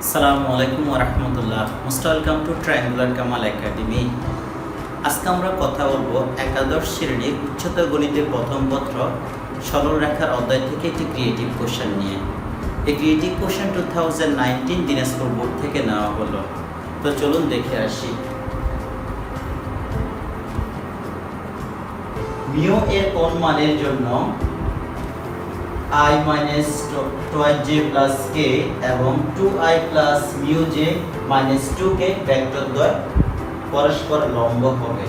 আসসালামু আলাইকুম ওয়া রাহমাতুল্লাহ। Most welcome to triangular Kamal academy. আজকে আমরা কথা বলবো একাদশ শ্রেণীর উচ্চতর গণিতের প্রথম পত্র সরল রেখার অধ্যায় থেকে একটি ক্রিয়েটিভ কোশ্চেন নিয়ে। এই ক্রিয়েটিভ কোশ্চেন 2019 দিনাজপুর বোর্ড থেকে নেওয়া হলো। তো চলুন দেখে আসি। মিউ এর কোন মানের জন্য I minus twice j plus k এবং 2i plus mu j minus 2k vector দ্বয় পরস্পর লম্ব হবে।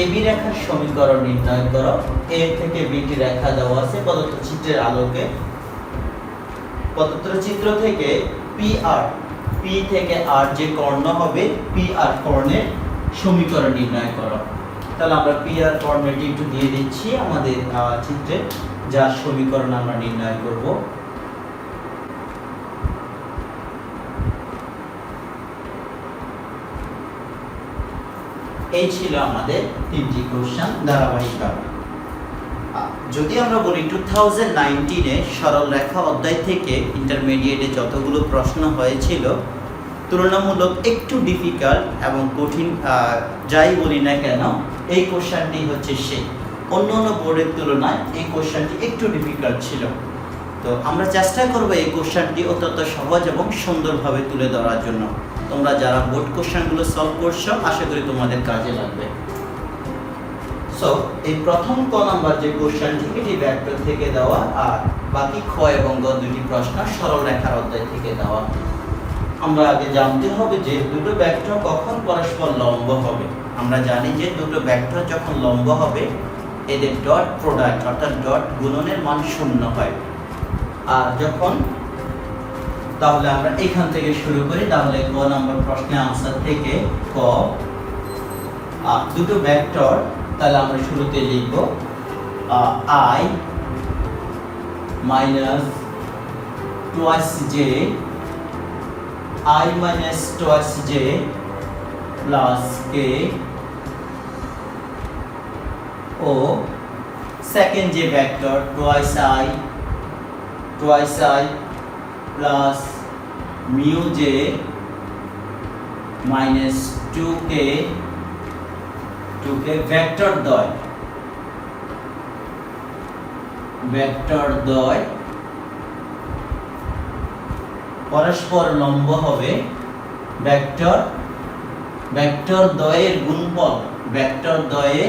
AB রেখার সমীকরণ নির্ণয় করো। A থেকে B টি রেখা দেওয়া আছে প্রদত্ত চিত্রের আলোকে। প্রদত্ত চিত্র থেকে PR P থেকে R যে কর্ণ হবে PR কর্ণের সমীকরণ নির্ণয় করো। তাহলে আমরা PR কর্ণটি একটু দিয়ে দিচ্ছি আমাদের চিত্রে, যার সমীকরণ আমরা নির্ণয় করব। এই ছিল আমাদের তিনটি কোশ্চেন ধারাবাহিকভাবে। যদি আমরা বলি 2019 এ সরল রেখা অধ্যায় থেকে ইন্টারমিডিয়েটে যতগুলো প্রশ্ন হয়েছিল তুলনামূলক একটু ডিফিকাল্ট এবং কঠিন যাই বলি না কেন, এই কোশ্চেনটি হচ্ছে সেই অন্যান্য বোর্ডের তুলনায় এই কোশ্চেনটি একটু ডিফিকাল্ট ছিল। তো আমরা চেষ্টা করব এই কোশ্চেনটি অত্যন্ত সহজ এবং সুন্দরভাবে তুলে ধরার জন্য। তোমরা যারা বোর্ড কোশ্চেনগুলো সলভ করছো আশা করি তোমাদের কাজে লাগবে। সো এই প্রথম ক নাম্বার যে কোশ্চেনটি এটি ভেক্টর থেকে দেওয়া, আর বাকি খ এবং গ দুটি প্রশ্ন সরল রেখার অধ্যায় থেকে দেওয়া। আমরা আগে জানতে হবে যে দুটো ভেক্টর কখন পরস্পর লম্ব হবে। আমরা জানি যে দুটো ভেক্টর যখন লম্ব হবে এদের ডট প্রোডাক্ট অর্থাৎ ডট গুণনের মান 0 হয়। আর যখন, তাহলে আমরা এখান থেকে শুরু করি। তাহলে ক নাম্বার প্রশ্নের আনসার থেকে ক দুটো ভেক্টর, তাহলে আমরা শুরুতে লিখব I minus twice j I minus twice j plus k ও সেকেন্ড যে vector twice I plus mu j minus 2k vector দ্বয় পরস্পর লম্ব হবে। ভেক্টর দ্বয়ের গুণফল, ভেক্টর দ্বয়ে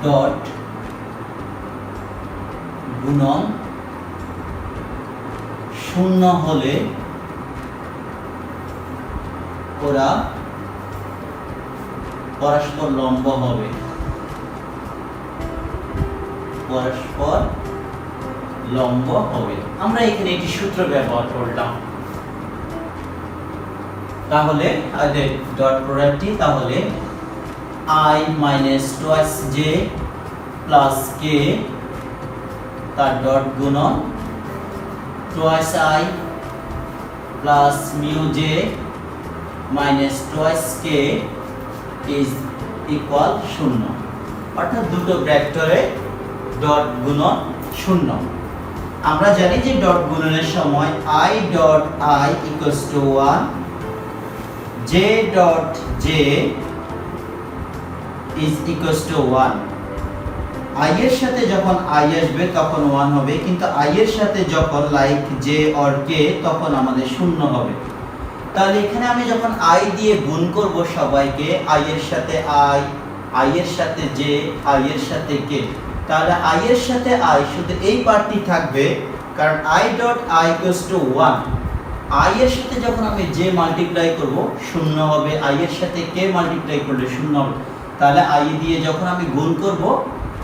ডট গুণন 0 হলে ওরা পরস্পর লম্ব হবে। আমরা এখানে একটি সূত্র ব্যবহার করলাম। তাহলে আমাদের ডট প্রোডাক্টটি তাহলে I minus twice j plus k তার ডট গুণন twice I plus mu j minus twice k is equal 0, অর্থাৎ দুটো ভেক্টরে ডট গুণন 0। আমরা জানি যে ডট গুণনের সময় I dot I equals to 1, j dot j is equals to 1। I এর সাথে যখন I আসবে তখন 1 হবে, কিন্তু I এর সাথে যখন লাইক j or k তখন আমাদের 0 হবে। তাহলে এখানে আমি যখন I দিয়ে গুণ করব সবাইকে, I এর সাথে I এর সাথে j, I এর সাথে k, তাহলে I এর সাথে I শুধু এই পার্টটি থাকবে, কারণ I dot I equals to 1। I এর সাথে যখন আমি j মাল্টিপ্লাই করব 0 হবে, I এর সাথে k মাল্টিপ্লাই করলে 0 হবে। তাহলে I দিয়ে যখন আমি গুণ করব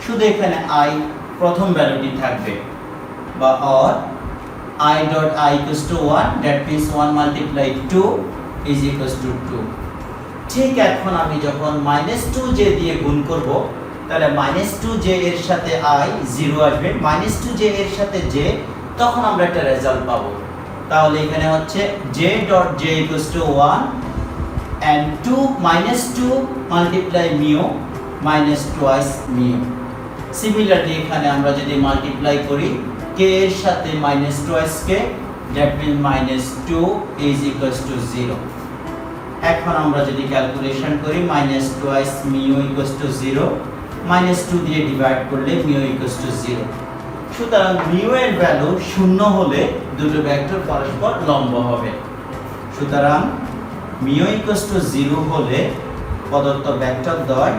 শুধু এখানে I প্রথম ভ্যালুটি থাকবে, বা or I dot I equals to 1, that means 1 multiply 2 is equals to 2। ঠিক এখন আমি যখন -2j দিয়ে গুণ করব, তাহলে -2j এর সাথে I 0 আসবে, -2j এর সাথে j, তখন আমরা একটা রেজাল্ট পাবো। তাহলে এখানে হচ্ছে j dot j equals to 1 and 2 minus 2 multiply mu minus twice mu. Similarly এখানে আমরা যদি মাল্টিপ্লাই করি k এর সাথে -2k, that mean -2 is equals to 0। এখন আমরা যদি ক্যালকুলেশন করি -2 মিউ ইকুয়ালস টু 0, -2 দিয়ে ডিভাইড করলে মিউ ইকুয়ালস টু 0। সুতরাং মিউ এর ভ্যালু 0 হলে দুটো ভেক্টর পরস্পর লম্ব হবে। সুতরাং মিউ ইকুয়ালস টু 0 হলে প্রদত্ত ভেক্টর দ্বয়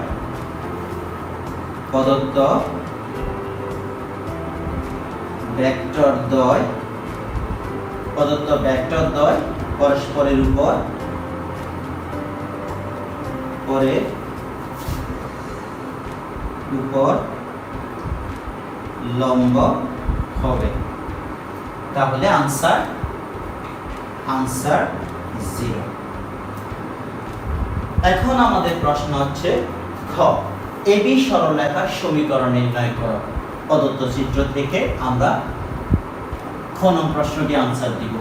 পরস্পরের উপর লম্ব হবে। তাহলে আনসার 0। এখন আমাদের প্রশ্ন হচ্ছে খ, এবি সরলরেখার সমীকরণ নির্ণয় করো। প্রদত্ত চিত্র থেকে আমরা খ নং প্রশ্নটি আনসার দিব।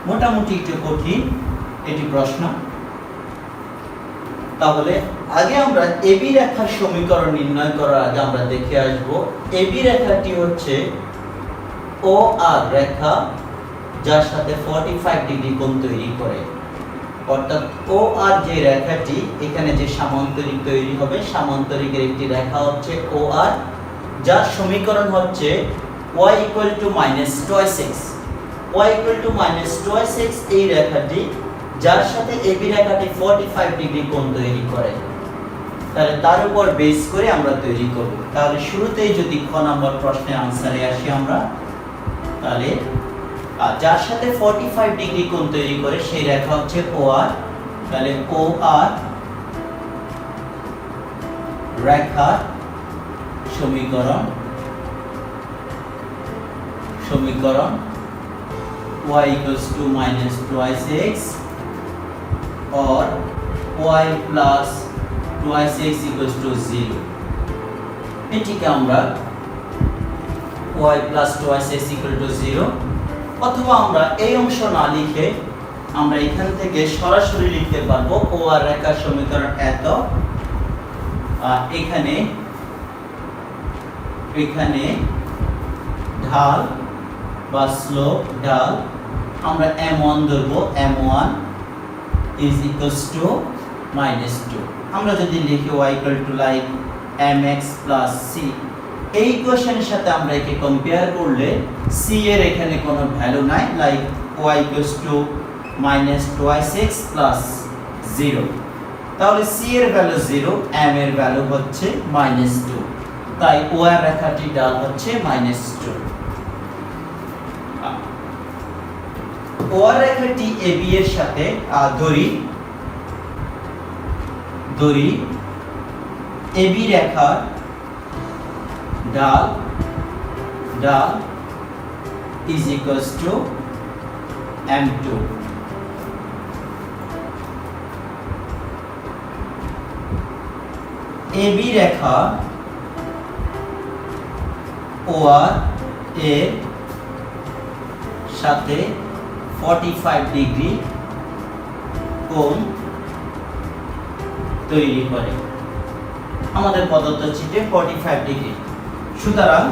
মোটামুটি একটু কঠিন এটি প্রশ্ন। তাহলে আগে আমরা এবি রেখার সমীকরণ নির্ণয় করার আগে আমরা দেখে আসব এবি রেখাটি হচ্ছে ও আর রেখা, যার সাথে 45 ডিগ্রি কোণ তৈরি করে। অর্থাৎ ও আর যে রেখাটি এখানে যে সামান্তরিক তৈরি হবে, সামান্তরিকের একটি রেখা হচ্ছে ও আর, যার সমীকরণ হচ্ছে y -2x। y -2x এই রেখাটি, যার সাথে এবি রেখাটি 45 ডিগ্রি কোণ তৈরি করে। তাহলে তার উপর বেস করে আমরা তৈরি করব। তাহলে শুরুতেই যদি খ নম্বর প্রশ্নের আনসারে আসি আমরা, তাহলে যার সাথে 45 ডিগ্রি কোণ তৈরি করে সেই রেখা হচ্ছে ও আর। তাহলে ও আর রেখার সমীকরণ y -2x or y +2x 0। এটিকে আমরা y +2x 0, অথবা আমরা এই অংশ না লিখে আমরা এখান থেকে সরাসরি লিখতে পারবো ও আর রেখার সমীকরণ এত, এখানে ঢাল বা স্লোপ ঢাল আমরা m1 ধরবো, m1 is equals to -2। আমরা যদি লিখি y like mx plus c, এই ইকুয়েশনের সাথে আমরা একে কম্পেয়ার করলে c এর এখানে কোনো ভ্যালু নাই, লাইক y -2x plus 0। তাহলে c এর ভ্যালু 0, m এর ভ্যালু হচ্ছে -2, তাই ও আর রেখাটি ঢাল হচ্ছে -2। ও আর রেখাটি AB এর সাথে ধরি AB রেখার ঢাল is equals to m2। AB Rekha OR এর সাথে 45 ডিগ্রি কোণ তৈরি করে। আমাদের প্রদত্ত চিত্রে 45 ডিগ্রি। সুতরাং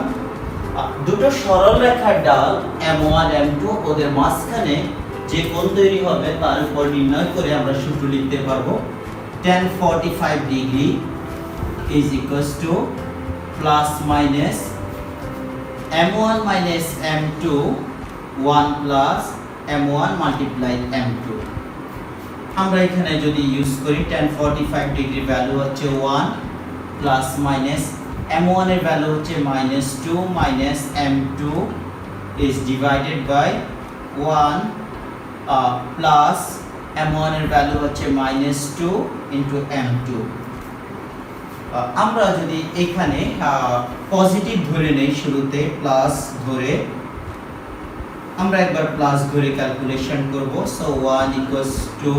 দুটো সরল রেখার ঢাল m1 m2 ওদের মাঝখানে যে কোণ তৈরি হবে তার উপর নির্ণয় করে আমরা সূত্র লিখতে পারবো tan 45 degree is equals to plus minus m1 minus m2 1 plus m1 multiply m2। আমরা এখানে যদি ইউজ করি tan 45 ডিগ্রি ভ্যালু হচ্ছে 1 প্লাস মাইনাস m1 এর ভ্যালু হচ্ছে -2 minus m2 is divided by 1 plus m1 এর ভ্যালু হচ্ছে -2 into m2। আমরা যদি এখানে পজিটিভ ধরে নেই, শুরুতে প্লাস ধরে আমরা একবার প্লাস ধরে ক্যালকুলেশন করব। সো 1 ইকুয়ালস টু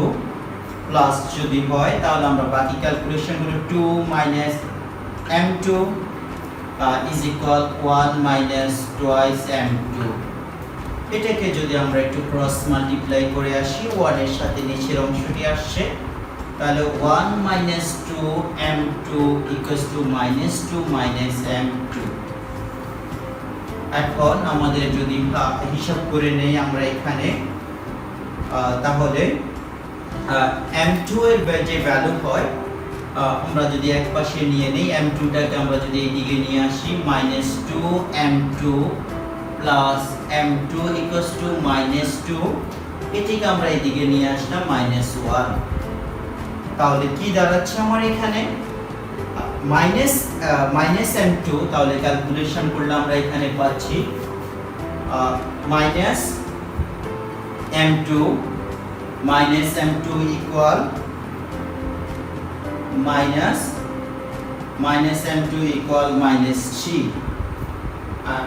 প্লাস যদি হয় তাহলে আমরা বাকি ক্যালকুলেশনগুলো 2 minus m2 is equal 1 minus twice m2। এটাকে যদি আমরা একটু ক্রস মাল্টিপ্লাই করে আসি, 1 এর সাথে নিচের অংশটি আসছে তাহলে 1 minus 2 m2 equals to minus 2 minus m2। এখন আমাদের যদি হিসাব করে নেই আমরা এখানে, তাহলে m2 এর যে ভ্যালু হয়, আমরা যদি এক পাশে নিয়ে নেই, m2 টাকে আমরা যদি এইদিকে নিয়ে আসি, minus 2 m2 plus m2 equals to minus 2, এটিকে আমরা এইদিকে নিয়ে আসলাম মাইনাস 1। তাহলে কি দাঁড়াচ্ছে আমার এখানে মাইনাস m2, তাহলে ক্যালকুলেশন করলে আমরা এখানে পাচ্ছি minus m2 equal minus m2 equal minus 3।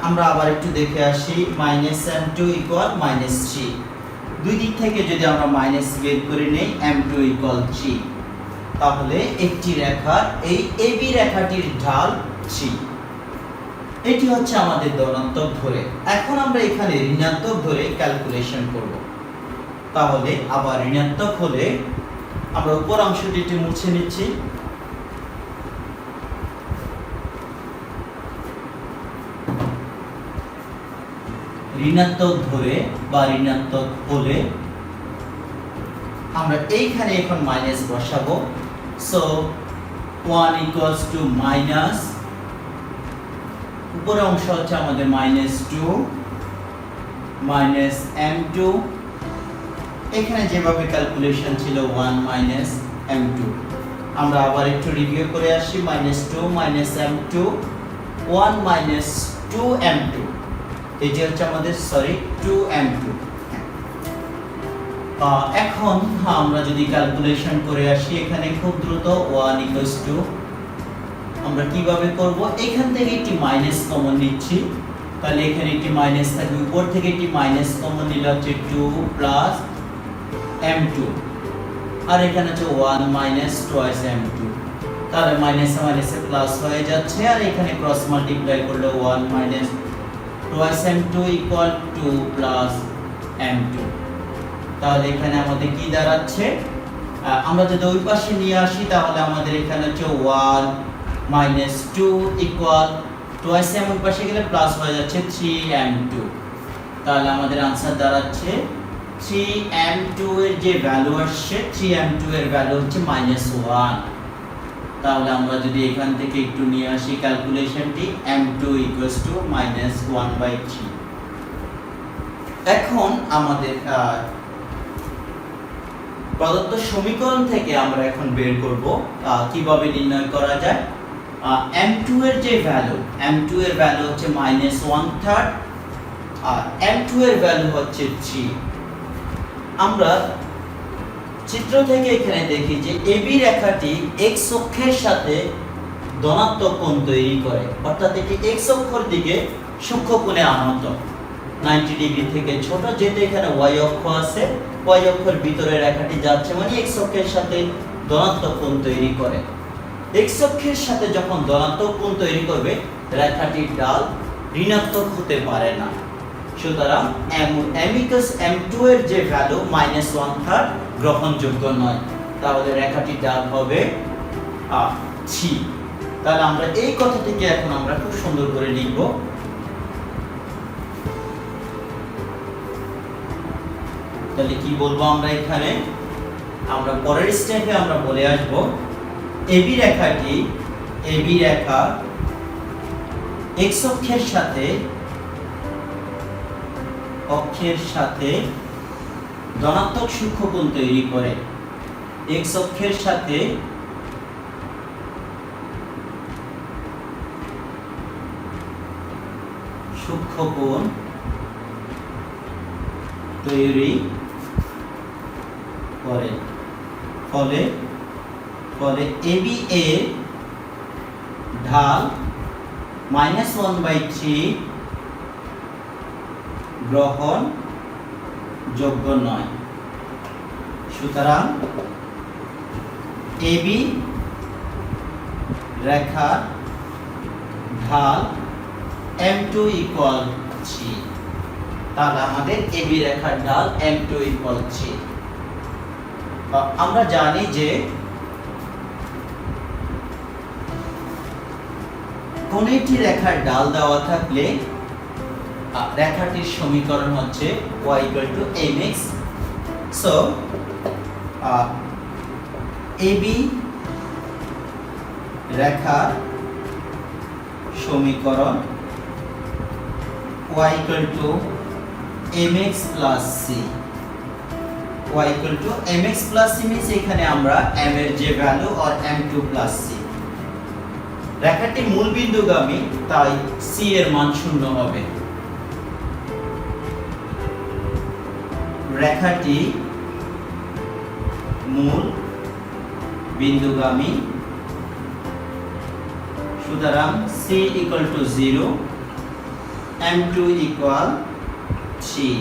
আমরা আবার একটু দেখে আসি, মাইনাস m2 ইকুয়াল মাইনাস 3, দুই দিক থেকে যদি আমরা মাইনাস বের করে নেই, m2 ইকুয়াল 3, তাহলে একটি রেখার এই AB রেখাটির ঢাল 3। এটি হচ্ছে আমাদের ধনাত্মক ধরে। এখন আমরা এখানে ঋণাত্মক ধরে ক্যালকুলেশন করব। তাহলে আবার ঋণাত্মক হলে আমরা উপর অংশটি একটু মুছে নিচ্ছি। ঋণাত্মক ধরে বা ঋণাত্মক হলে আমরা এইখানে এখন মাইনাস বসাবো। সো 1 ইকুয়ালস টু মাইনাস, উপরে অংশ হচ্ছে আমাদের মাইনাস 2 মাইনাস m2, এখানে যেভাবে ক্যালকুলেশন ছিল 1 মাইনাস m2। আমরা আবার একটু রিভিউ করে আসি, minus 2 minus m2 1 minus 2m2, এটি হচ্ছে আমাদের 2m2। এখন আমরা যদি ক্যালকুলেশন করে আসি এখানে খুব দ্রুত, 1 ইকুয়ালস টু, আমরা কিভাবে করব, এখান থেকে একটি মাইনাস কমন নিচ্ছি, তাহলে এখানে একটি মাইনাস থাকবে, উপর থেকে একটি মাইনাস কমন নিলে হচ্ছে 2 প্লাস m2, আর এখানে হচ্ছে 1 মাইনাস টুয়াইস m2, তাহলে মাইনাসে মাইনাসে প্লাস হয়ে যাচ্ছে, আর এখানে ক্রস মাল্টিপ্লাই করলে 1 minus twice m2 equal 2 plus m2। তাহলে এখানে আমাদের কি দাঁড়াচ্ছে, আমরা যদি ওই পাশে নিয়ে আসি তাহলে আমাদের এখানে হচ্ছে 1 মাইনাস 2 ইকুয়াল টুয়াইস m, ওই পাশে গেলে প্লাস হয়ে যাচ্ছে 3m2। তাহলে আমাদের आंसर দাঁড়াচ্ছে 3m2 এর যে ভ্যালু আসছে, 3m2 এর ভ্যালু হচ্ছে -1। তাহলে আমরা যদি এখান থেকে একটু নিয়ে আসি ক্যালকুলেশনটি, m2 -1/3। এখন আমাদের প্রদত্ত সমীকরণ থেকে আমরা এখন বের করব কিভাবে নির্ণয় করা যায়। m2 এর যে ভ্যালু, m2 এর ভ্যালু হচ্ছে -1/3 আর m2 এর ভ্যালু হচ্ছে 3। আমরা চিত্র থেকে এখানে দেখি যে AB রেখাটি x অক্ষের সাথে ধনাত্মক কোণ তৈরি করে, অর্থাৎ এটি x অক্ষের দিকে সূক্ষ্ম কোণে আনত, 90 ডিগ্রি থেকে ছোট, যেহেতু এখানে y অক্ষ আছে, y অক্ষের ভিতরে রেখাটি যাচ্ছে, মানে x অক্ষের সাথে ধনাত্মক কোণ তৈরি করে। x অক্ষের সাথে যখন ধনাত্মক কোণ তৈরি করবে, রেখাটির ঢাল ঋণাত্মক হতে পারে না। সুতরাং m2 এর যে ভ্যালু -1/3 গ্রহণযোগ্য নয়, তাহলে রেখাটির ঢাল হবে 3। তাহলে আমরা এই কথাটিকে এখন আমরা খুব সুন্দর করে লিখব। তাহলে কি বলবো আমরা এখানে, আমরা পরের স্টেপে আমরা বলে আসব AB রেখাটি, AB রেখা x অক্ষের সাথে ধনাত্মক সূক্ষ্ম কোণ তৈরি করে, x অক্ষের সাথে সূক্ষ্ম কোণ তৈরি করে, ফলে AB এর ঢাল -1/3 গ্রহণ যোগ্য নয়। সুতরাং AB রেখার ঢাল m2 ইকুয়াল 3। তাহলে আমাদের AB রেখার ঢাল m2 ইকুয়াল 3। আমরা জানি যে কোন একটি রেখার ডাল দেওয়া থাকলে রেখাটির সমীকরণ হচ্ছে y = mx। সো AB রেখার সমীকরণ y = mx + c। y = mx + c means এখানে আমরা m এর যে ভ্যালু আর m2 + c। রেখাটি মূল বিন্দুগামী, তাই c এর মান 0 হবে। রেখাটি মূল বিন্দুগামী, সুতরাং c = 0, m2 = 3।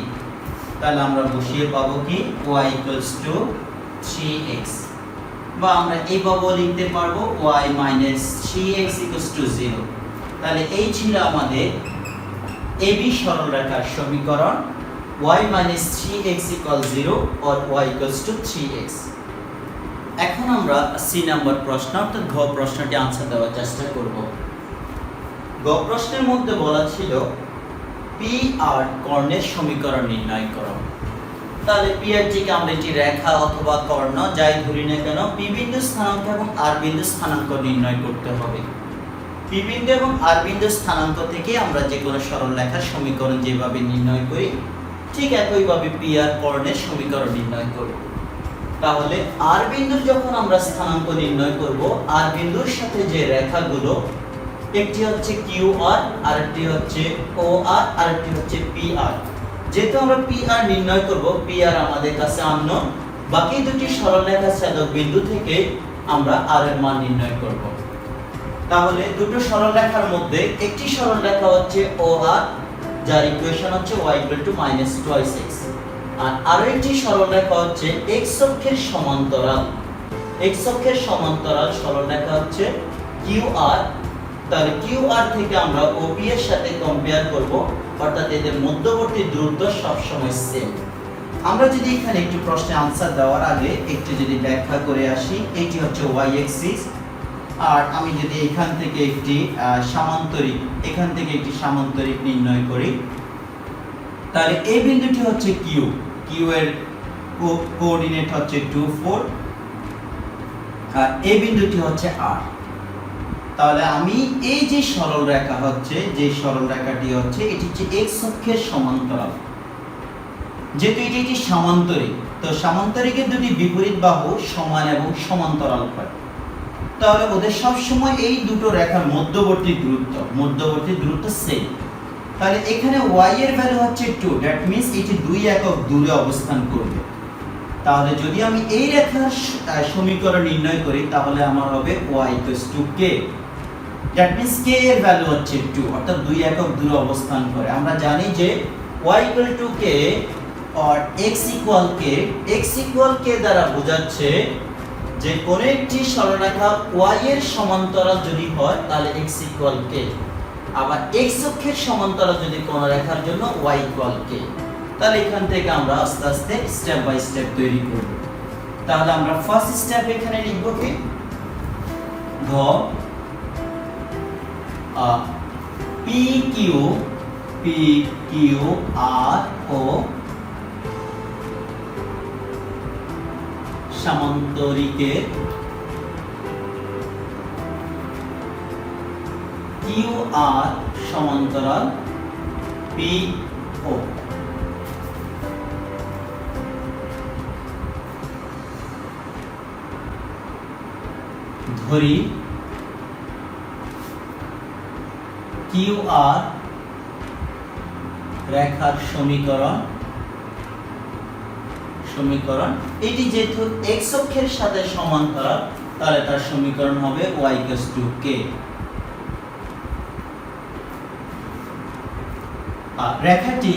তাহলে আমরা বসিয়ে পাবো কি y = 3x, বা আমরা এইভাবে লিখতে পারবো y - 3x = 0। তাহলে এই ছিল আমাদের AB সরলরেখার সমীকরণ y - 3x = 0 or y = 3x। এখন আমরা সি নাম্বার প্রশ্ন অর্থাৎ ঘ প্রশ্নটি আনসার দেওয়ার চেষ্টা করব। গ প্রশ্নের মধ্যে বলা ছিল পি আর কর্ণের সমীকরণ নির্ণয় করো। তাহলে পি আর টিকে আমরা একটি রেখা অথবা কর্ণ যাই ধরি না কেন, পি বিন্দু স্থানাঙ্ক এবং আর বিন্দু স্থানাঙ্ক নির্ণয় করতে হবে। পি বিন্দু এবং আর বিন্দু স্থানাঙ্ক থেকে আমরা যে কোনো সরল রেখার সমীকরণ যেভাবে নির্ণয় করি, ঠিক একইভাবে পি আর কর্ণের সমীকরণ নির্ণয় করব। তাহলে আর বিন্দুর যখন আমরা স্থানাঙ্ক নির্ণয় করব, আর বিন্দুর সাথে যে রেখাগুলো, একটি হচ্ছে কিউ আর, আরেকটি হচ্ছে ও আর, আরেকটি হচ্ছে পি আর। যেহেতু আমরা পি আর নির্ণয় করব, পি আর আমাদের কাছে আননোন, বাকি দুটি সরলরেখা ছেদক বিন্দু থেকে আমরা আর এর মান নির্ণয় করব। তাহলে দুটো সরলরেখার মধ্যে একটি সরলরেখা হচ্ছে ও আর, যার ইকুয়েশন হচ্ছে y = -2x, আর আরেকটি সরলরেখা হচ্ছে x অক্ষের সমান্তরাল। x অক্ষের সমান্তরাল সরলরেখা হচ্ছে QR। তাহলে QR থেকে আমরা OP এর সাথে কম্পেয়ার করব, অর্থাৎ এদের মধ্যবর্তী দূরত্ব সব সময় সেম। আমরা যদি এখানে একটু প্রশ্নের আনসার দেওয়ার আগে একটু যদি ব্যাখ্যা করে আসি, এটি হচ্ছে y অ্যাক্সিস, আর আমি যদি এখান থেকে একটি সামান্তরিক নির্ণয় করি, তাহলে এই বিন্দুটি হচ্ছে কিউ, কিউ এর কোঅর্ডিনেট হচ্ছে 2 4, আর এই বিন্দুটি হচ্ছে আর। তাহলে আমি এই যে সরল রেখা হচ্ছে, যে সরল রেখাটি হচ্ছে, এটি হচ্ছে x অক্ষের সমান্তরাল। যেহেতু এটি একটি সামান্তরিক, তো সামান্তরিকের দুটি বিপরীত বাহু সমান এবং সমান্তরাল হয়, তাহলে ওদের সব সময় এই দুটো রেখার মধ্যবর্তী দূরত্ব সেম। তাহলে এখানে y এর ভ্যালু হচ্ছে 2, দ্যাট মিন্স এটি 2 একক দূরে অবস্থান করবে। তাহলে যদি আমি এই রেখার সমীকরণ নির্ণয় করি, তাহলে আমার হবে y = k, that means k এর ভ্যালু হচ্ছে 2, অর্থাৎ 2 একক দূরে অবস্থান করে। আমরা জানি যে y = k or x = k দ্বারা বোঝাচ্ছে যে কোন একটি সরলরেখা y এর সমান্তরাল যদি হয়, তাহলে x = k, আবার x অক্ষের সমান্তরাল যদি কোন রেখার জন্য y = k। তাহলে এখান থেকে আমরা আস্তে আস্তে স্টেপ বাই স্টেপ তৈরি করব। তাহলে আমরা ফার্স্ট স্টেপ এখানে লিখব কি ঘ PQ R ও সামান্তরিকের QR সমান্তরাল PO। ধরি QR রেখার সমীকরণ, এটি যেহেতু x অক্ষের সাথে সমান্তরাল, তাহলে তার সমীকরণ হবে y = k। আর রেখাটি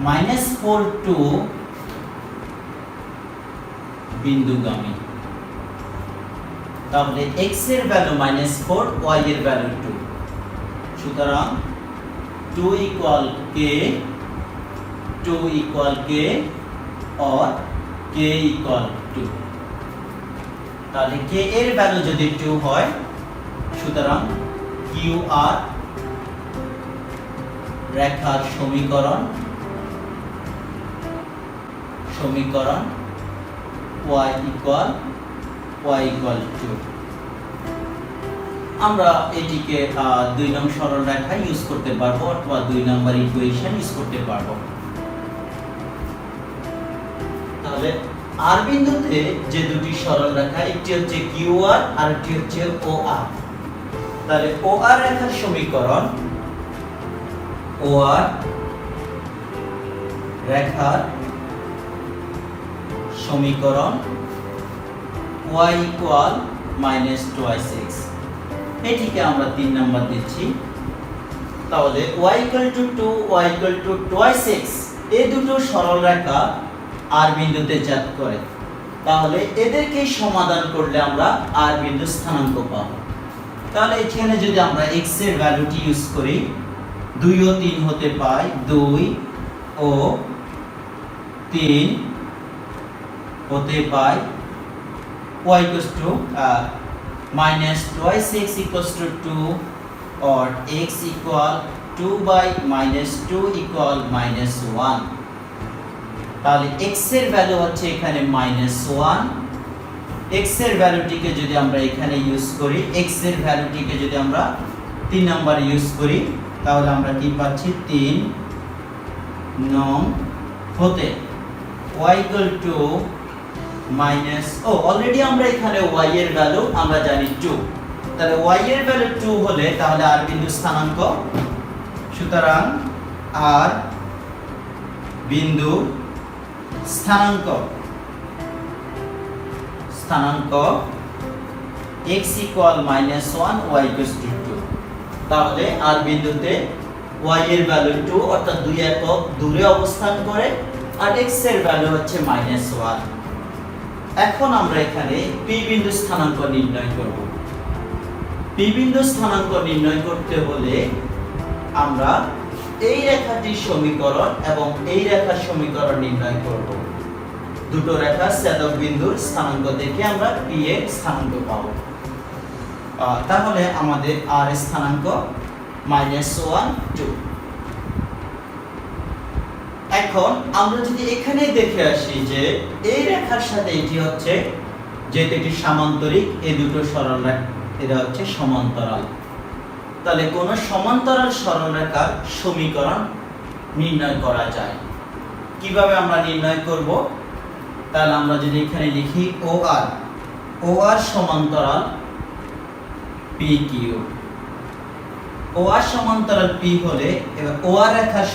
-4 টু বিন্দুগামী, তাহলে x এর ভ্যালু -4, y এর ভ্যালু 2, সুতরাং 2 = k or k = 2। তাহলে কে এর ভ্যালু যদি 2 হয়, সুতরাং কিউ আর রেখার সমীকরণ y equal 2। আমরা এটিকে 2 নং সরল রেখা ইউজ করতে পারবো অথবা 2 নম্বর ইকুয়েশন ইউজ করতে পারবো। তাহলে আর বিন্দুতে যে দুটি সরল রেখা, একটি হচ্ছে কিউ আর আর একটি হচ্ছে ও আর। তাহলে ও আর রেখার সমীকরণ y equal -2x। এটিকে আমরা 3 নাম্বার দিচ্ছি। তাহলে y equal to 2, y equal to 2x, এই দুটো সরল রেখা আর বিন্দুতে ছেদ করে। তাহলে এদেরকে সমাধান করলে আমরা আর বিন্দু স্থানাঙ্ক পাবো। তাহলে এখানে যদি আমরা x এর ভ্যালুটি ইউজ করি, 2 ও 3 হতে পাই, 2 ও 3 হতে পাই y equals to -2x equals to 2 or x equal 2 by -2 equal -1। তাহলে x এর ভ্যালু হচ্ছে এখানে -1। x এর ভ্যালুটিকে যদি আমরা এখানে ইউজ করি, x এর ভ্যালুটিকে যদি আমরা 3 নম্বরে ইউজ করি, তাহলে আমরা কি পাচ্ছি, 3 নং হতে y equal to অলরেডি আমরা এখানে y এর ভ্যালু আমরা জানি 2। তাহলে y এর ভ্যালু 2 হলে তাহলে আর বিন্দু স্থানাঙ্ক, সুতরাং আর বিন্দু স্থানাঙ্ক x equal -1, y equals to 2। তাহলে আর বিন্দুতে y এর ভ্যালু 2 অর্থাৎ 2 একক দূরে অবস্থান করে, আর x এর ভ্যালু হচ্ছে -1। এখন আমরা এখানে p বিন্দু স্থানাঙ্ক নির্ণয় করব। p বিন্দু স্থানাঙ্ক নির্ণয় করতে হলে আমরা এই রেখাটির সমীকরণ এবং এই রেখার সমীকরণ নির্ণয় করব। দুটো রেখার ছেদক বিন্দুর স্থানাঙ্ক দেখে আমরা p এর স্থানাঙ্ক পাব। তাহলে আমাদের r এর স্থানাঙ্ক -1, 2। এখন আমরা যদি এখানে দেখে আসি যে এই রেখার সাথে এটি হচ্ছে, যেহেতু এটি সামান্তরিক, এই দুটো সরল রেখা এরা হচ্ছে সমান্তরাল। তাহলে কোন সমান্তরাল সরল রেখার সমীকরণ নির্ণয় করা যায়। কিভাবে আমরা নির্ণয় করব? তাহলে আমরা যদি এখানে লিখি ও আর সমান্তরাল PQ, ও আর সমান্তরাল P হলে এবার ও আর রেখার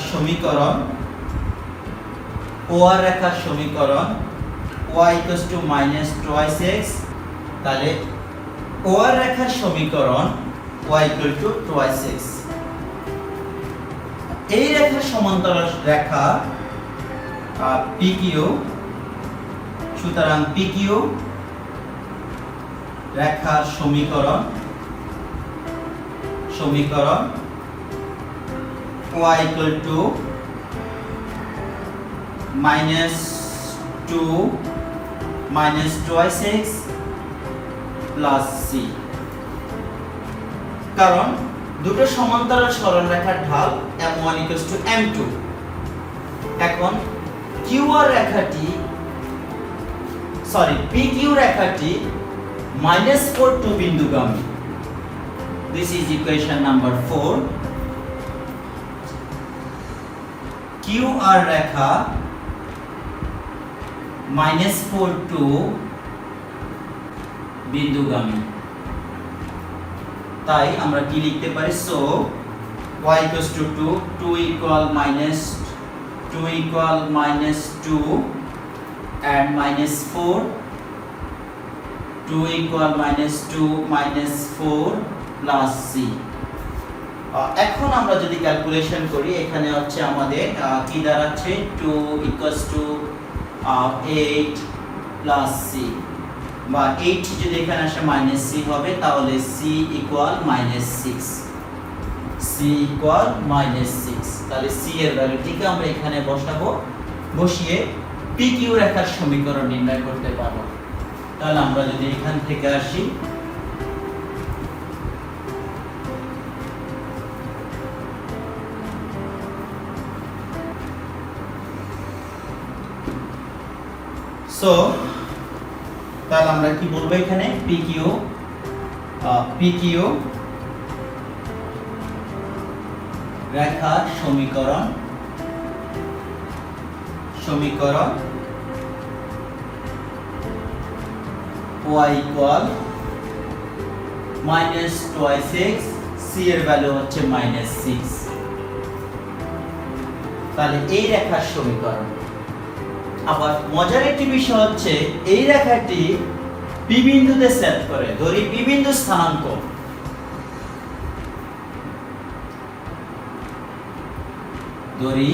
সমীকরণ y equals to -2x। তাহলে ও আর রেখার সমীকরণ y equal to 2x। এই রেখার সমান্তরাল রেখা PQ, সুতরাং PQ রেখার সমীকরণ y equal to -2x plus c। কারণ দুটো সমান্তরাল সরল রেখার ঢাল m1 equals to m2। এখন QR রেখাটি PQ রেখাটি -4 টু বিন্দুগামী। This is equation number 4। QR রেখা -4 টু বিন্দুগামী। তাই আমরা কি লিখতে পারি? So y equals to 2 equal -2 and -4, 2 equal -2 -4 plus c। এখন আমরা যদি ক্যালকুলেশন করি, এখানে হচ্ছে আমাদের কি দাঁড়াচ্ছে, 2 equals to 8 plus c, বা 8 যদি এখানে আসে -c হবে, তাহলে c equal -6। তাহলে c এর ভ্যালুটিকে আমরা এখানে বসাবো বসিয়ে PQ রেখার সমীকরণ নির্ণয় করতে পারবো। তাহলে আমরা যদি এখান থেকে আসি, তাহলে আমরা কি বলবো এখানে PQ রেখার সমীকরণ y equal minus 2x, c এর ভ্যালু হচ্ছে -6। তাহলে এই রেখার সমীকরণ। আবার মজার একটি বিষয় হচ্ছে এই রেখাটি P বিন্দুতে ছেদ করে। ধরি P বিন্দু স্থানাঙ্ক, ধরি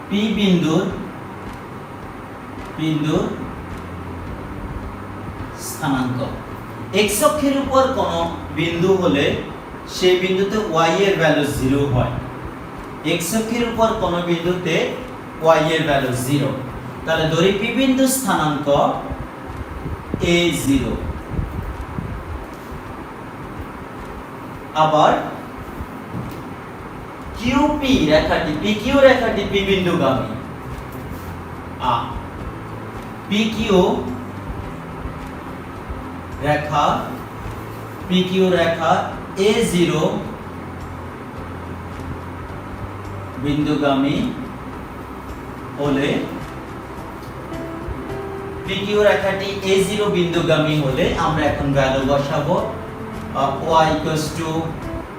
P বিন্দুর স্থানাঙ্ক। x অক্ষের উপর কোন বিন্দু হলে সেই বিন্দুতে y এর ভ্যালু 0 হয়। x অক্ষের উপর কোন বিন্দুতে y এর ভ্যালু 0। তাহলে ধরি P বিন্দু স্থানাঙ্ক a0। আবার QP রেখাটি, PQ রেখাটি P বিন্দুগামী। PQ রেখা A0 বিন্দুগামী হলে, PQ রেখাটি A0 বিন্দুগামী হলে আমরা এখন ভ্যালু বসাবো। y equals to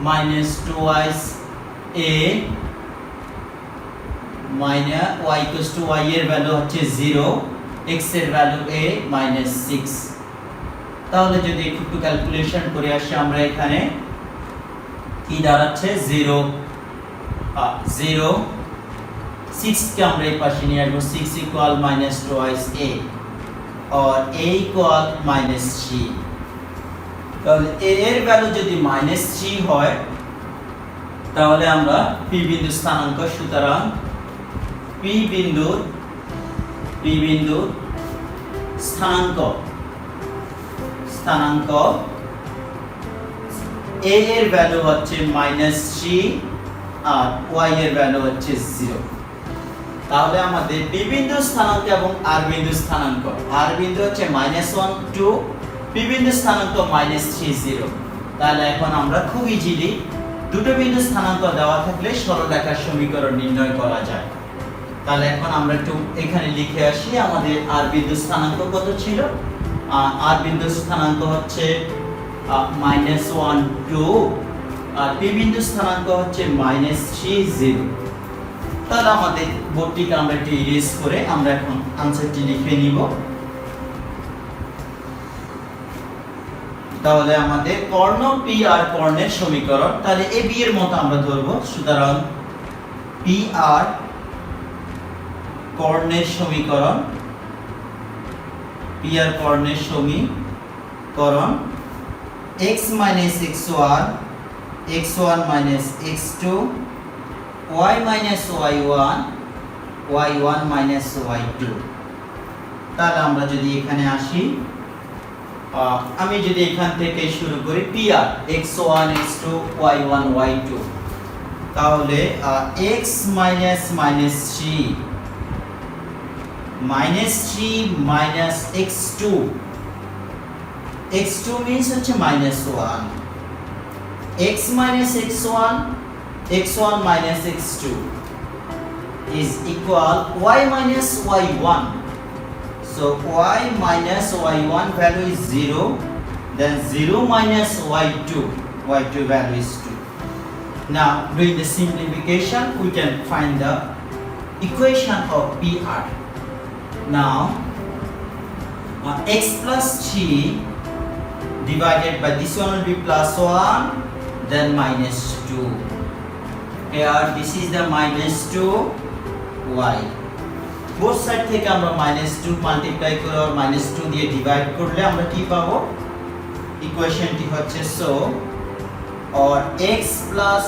-2y a y equals to y এর ভ্যালু হচ্ছে 0, x এর ভ্যালু a -6। তাহলে যদি একটু ক্যালকুলেশন করে আসি আমরা এখানে কি দাঁড়াচ্ছে 0 6 কে আমরা এই পাশে নিয়ে আসবো। 6 equal -2 a और a equal -3। তাহলে a এর ভ্যালু যদি -3 হয় তাহলে আমরা P বিন্দু স্থানাঙ্ক, সুতরাং P বিন্দুর স্থানাঙ্ক a এর ভ্যালু হচ্ছে -3 আর y এর ভ্যালু হচ্ছে 0। তাহলে আমাদের P বিন্দু স্থানাঙ্ক এবং R বিন্দু স্থানাঙ্ক, R বিন্দু হচ্ছে -1 2, P বিন্দু স্থানাঙ্ক -3 0। তাহলে এখন আমরা খুব ইজিলি দুটো বিন্দু স্থানাঙ্ক দেওয়া থাকলে সরলরেখার সমীকরণ নির্ণয় করা যায়। তাহলে এখন আমরা একটু এখানে লিখে আসি আমাদের R বিন্দু স্থানাঙ্ক কত ছিল। R বিন্দু স্থানাঙ্ক হচ্ছে -1 2 আর P বিন্দু স্থানাঙ্ক হচ্ছে -3 0। তাহলে আমাদের বোর্ডটিকে আমরা একটু ইরেজ করে আমরা এখন আনসারটি লিখে নিব। তাহলে আমাদের কর্ণ P আর কর্ণের সমীকরণ, তাহলে AB এর মতো আমরা ধরব। সুতরাং P আর কর্ণের সমীকরণ, x x1 x1 x2 y y1 y1 y2। তাহলে আমরা যদি এখানে আসি, আমি যদি এখান থেকে শুরু করি PR x1 x2 y1 y2, তাহলে x -3 x2 means হচ্ছে -1, x x1 x1 x2 is equal y y1. So y y1 value is 0, then 0 y2 value is 2. Now doing the simplification we can find the equation of PR. Now x plus 3 divided by this one will be plus 1, then -2. Here this is the -2y. Both side থেকে আমরা -2 multiply করে আর -2 দিয়ে divide করলে আমরা কি পাবো? ইকুয়েশনটি হচ্ছে so or x plus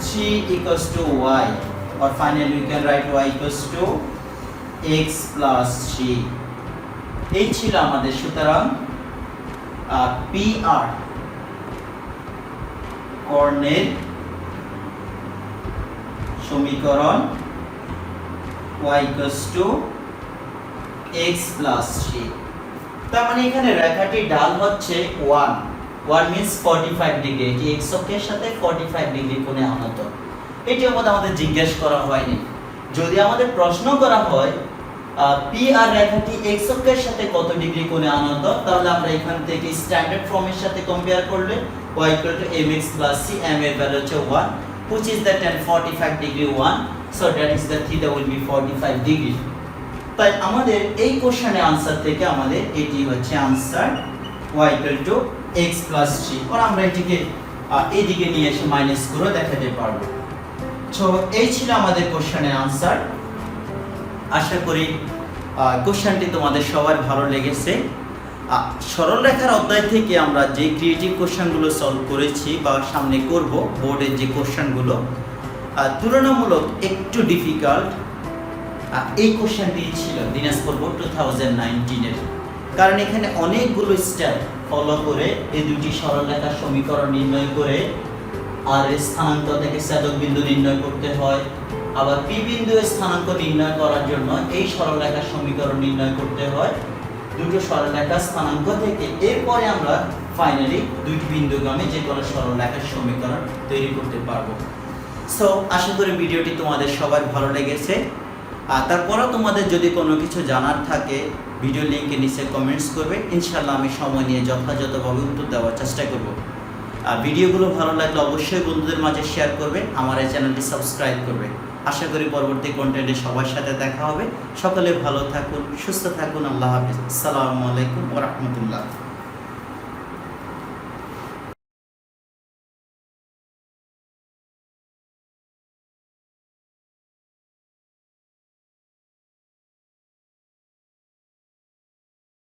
3 equals to y. or finally we can write y equals to x plus 3. এই ছিল আমাদের সুতরাং PR কর্ণের সমীকরণ y equals to x plus 3. তার মানে এখানে রেখাটি ঢাল হচ্ছে 1 means 45 ডিগ্রি, এটি x অক্ষের সাথে 45 ডিগ্রি কোণে আনত। এটি আমাদের জিজ্ঞেস করা হয়নি। যদি আমাদের প্রশ্ন করা হয় PR রেখাটি x অক্ষের সাথে কত ডিগ্রি কোণে আনত, তাহলে আমরা এখান থেকে স্ট্যান্ডার্ড ফর্মের সাথে কম্পেয়ার করলে y equal to mx plus c, m এর ভ্যালু হচ্ছে 1, which is the tan 45 degree 1, so that is the theta will be 45 degree. তাই আমাদের এই কোশ্চেনের आंसर থেকে আমাদের এটি হচ্ছে answer y equal to x plus 3, আর আমরা এটিকে এইদিকে নিয়ে এসে মাইনাস করে দেখাতে পারবো। সো এই ছিল আমাদের কোশ্চেনের आंसर। আশা করি কোশ্চেনটি তোমাদের সবার ভালো লেগেছে। সরল রেখার অধ্যায় থেকে আমরা যে ক্রিয়েটিভ কোশ্চেনগুলো সলভ করেছি বা সামনে করব, বোর্ডের যে কোশ্চেনগুলো তুলনামূলক একটু ডিফিকাল্ট, এই কোশ্চেনটি ছিল দিনাজপুর বোর্ড 2019 এর। কারণ এখানে অনেকগুলো স্টেপ ফলো করে এই দুটি সরল রেখার সমীকরণ নির্ণয় করে আর এর স্থানাঙ্ক থেকে ছেদক বিন্দু নির্ণয় করতে হয়, আবার পি বিন্দু এর স্থানাঙ্ক নির্ণয় করার জন্য এই সরল রেখার সমীকরণ নির্ণয় করতে হয় দুটো সরল রেখার স্থানাঙ্ক থেকে। এরপরে আমরা ফাইনালি দুটি বিন্দুগামী যে কোনো সরল রেখার সমীকরণ তৈরি করতে পারবো। সো আশা করি ভিডিওটি তোমাদের সবার ভালো লেগেছে। তারপরেও তোমাদের যদি কোনো কিছু জানার থাকে ভিডিও লিংকের নিচে কমেন্টস করবে, ইনশাআল্লাহ আমি সময় নিয়ে যথাযথভাবে উত্তর দেওয়ার চেষ্টা করব। ভিডিওগুলো ভালো লাগলে অবশ্যই বন্ধুদের মাঝে শেয়ার করবে, আমার এই চ্যানেলটি সাবস্ক্রাইব করবে। আশা করি পরবর্তী কন্টেন্টে সবার সাথে দেখা হবে। সকলে ভালো থাকুন, সুস্থ থাকুন। আল্লাহ হাফেজ। আসসালামু আলাইকুম ওয়া রাহমাতুল্লাহ।